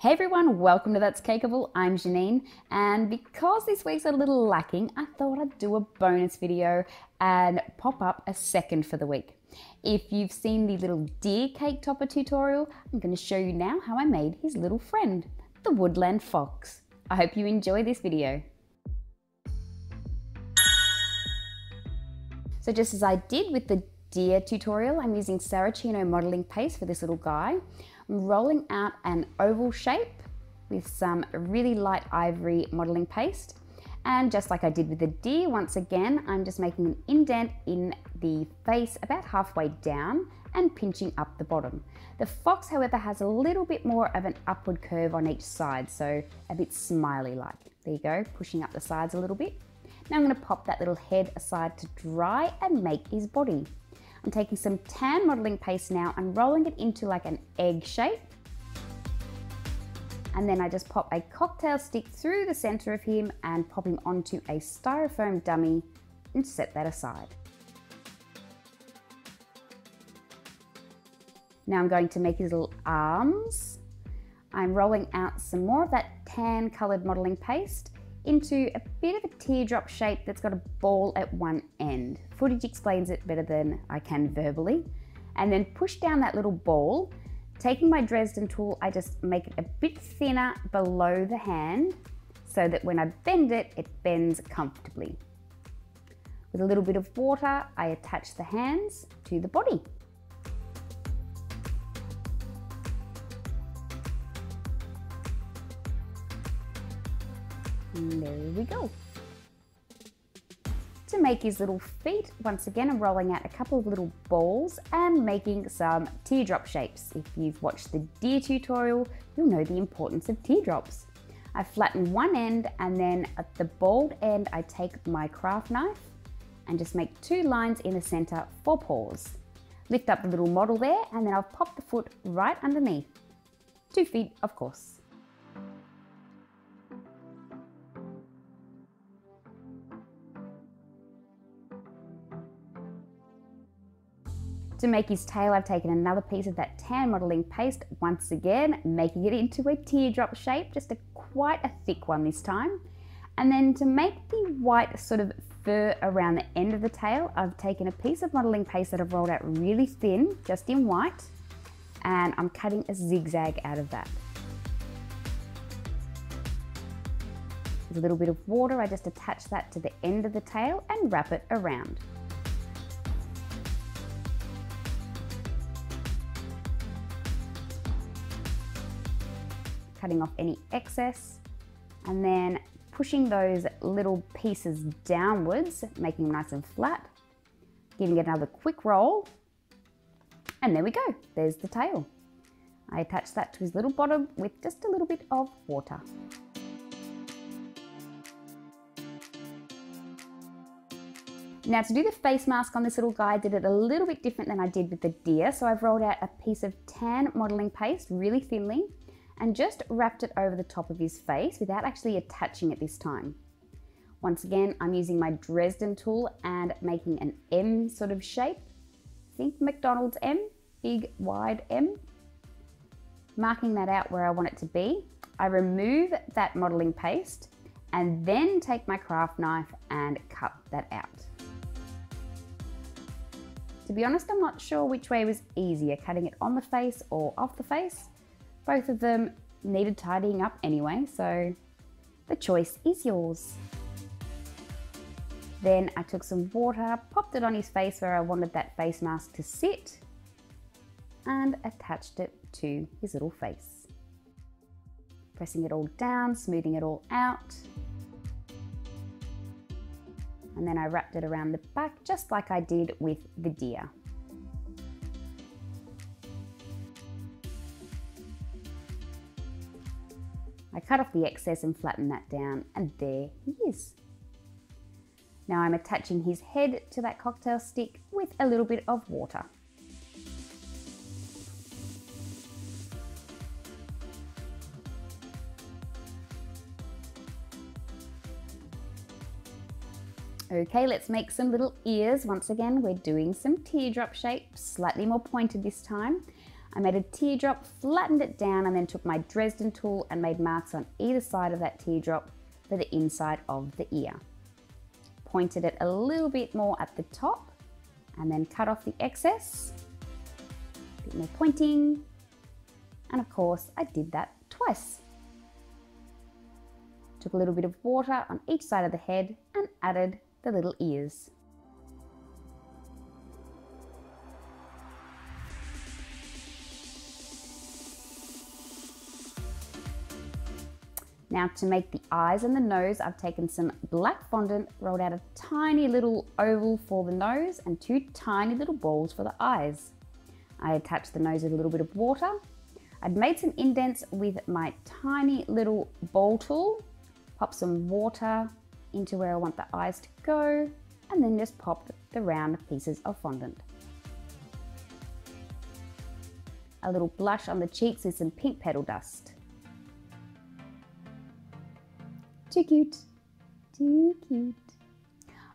Hey everyone, welcome to That's Cakeable. I'm Janine, and because this week's a little lacking, I thought I'd do a bonus video and pop up a second for the week. If you've seen the little deer cake topper tutorial, I'm going to show you now how I made his little friend, the woodland fox. I hope you enjoy this video. So just as I did with the deer tutorial, I'm using Saracino modeling paste for this little guy. I'm rolling out an oval shape with some really light ivory modeling paste. And just like I did with the deer, once again, I'm just making an indent in the face about halfway down and pinching up the bottom. The fox, however, has a little bit more of an upward curve on each side, so a bit smiley-like. There you go, pushing up the sides a little bit. Now I'm going to pop that little head aside to dry and make his body. I'm taking some tan modeling paste now and rolling it into like an egg shape. And then I just pop a cocktail stick through the center of him and pop him onto a styrofoam dummy and set that aside. Now I'm going to make his little arms. I'm rolling out some more of that tan colored modeling paste into a bit of a teardrop shape that's got a ball at one end. Footage explains it better than I can verbally. And then push down that little ball. Taking my Dresden tool, I just make it a bit thinner below the hand so that when I bend it, it bends comfortably. With a little bit of water, I attach the hands to the body. And there we go. To make his little feet, once again, I'm rolling out a couple of little balls and making some teardrop shapes. If you've watched the deer tutorial, you'll know the importance of teardrops. I flatten one end and then at the bald end, I take my craft knife and just make two lines in the center for paws. Lift up the little model there and then I'll pop the foot right underneath. 2 feet, of course. To make his tail, I've taken another piece of that tan modeling paste, once again, making it into a teardrop shape, just quite a thick one this time. And then to make the white sort of fur around the end of the tail, I've taken a piece of modeling paste that I've rolled out really thin, just in white, and I'm cutting a zigzag out of that. With a little bit of water, I just attach that to the end of the tail and wrap it around. Cutting off any excess and then pushing those little pieces downwards, making them nice and flat, giving it another quick roll, and there we go, there's the tail. I attach that to his little bottom with just a little bit of water. Now to do the face mask on this little guy, I did it a little bit different than I did with the deer, so I've rolled out a piece of tan modeling paste really thinly and just wrapped it over the top of his face without actually attaching it this time. Once again, I'm using my Dresden tool and making an M sort of shape. Think McDonald's M, big wide M. Marking that out where I want it to be. I remove that modeling paste and then take my craft knife and cut that out. To be honest, I'm not sure which way was easier, cutting it on the face or off the face. Both of them needed tidying up anyway, so the choice is yours. Then I took some water, popped it on his face where I wanted that face mask to sit, and attached it to his little face. Pressing it all down, smoothing it all out. And then I wrapped it around the back just like I did with the deer. I cut off the excess and flatten that down, and there he is. Now I'm attaching his head to that cocktail stick with a little bit of water. Okay, let's make some little ears. Once again, we're doing some teardrop shapes, slightly more pointed this time. I made a teardrop, flattened it down, and then took my Dresden tool and made marks on either side of that teardrop for the inside of the ear. Pointed it a little bit more at the top and then cut off the excess. A bit more pointing. And of course, I did that twice. Took a little bit of water on each side of the head and added the little ears. Now to make the eyes and the nose, I've taken some black fondant, rolled out a tiny little oval for the nose and two tiny little balls for the eyes. I attached the nose with a little bit of water. I'd made some indents with my tiny little ball tool, pop some water into where I want the eyes to go, and then just pop the round pieces of fondant. A little blush on the cheeks with some pink petal dust. Too cute, too cute.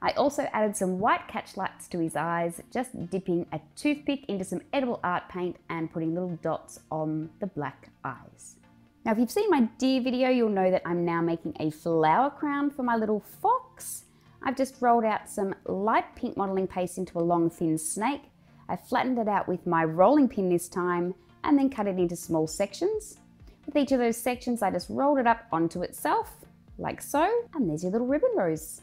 I also added some white catch lights to his eyes, just dipping a toothpick into some edible art paint and putting little dots on the black eyes. Now, if you've seen my deer video, you'll know that I'm now making a flower crown for my little fox. I've just rolled out some light pink modeling paste into a long thin snake. I flattened it out with my rolling pin this time and then cut it into small sections. With each of those sections, I just rolled it up onto itself, like so, and there's your little ribbon rose.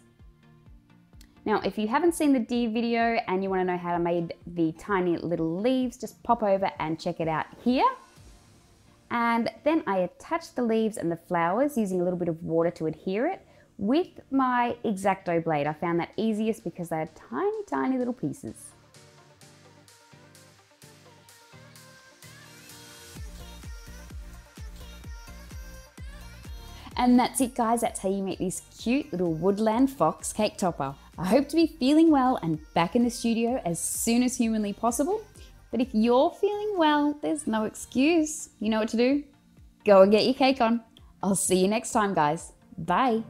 Now, if you haven't seen the deer video and you want to know how I made the tiny little leaves, just pop over and check it out here. And then I attached the leaves and the flowers using a little bit of water to adhere it with my X-Acto blade. I found that easiest because they are tiny, tiny little pieces. And that's it, guys. That's how you make this cute little woodland fox cake topper. I hope to be feeling well and back in the studio as soon as humanly possible. But if you're feeling well, there's no excuse. You know what to do? Go and get your cake on. I'll see you next time, guys. Bye.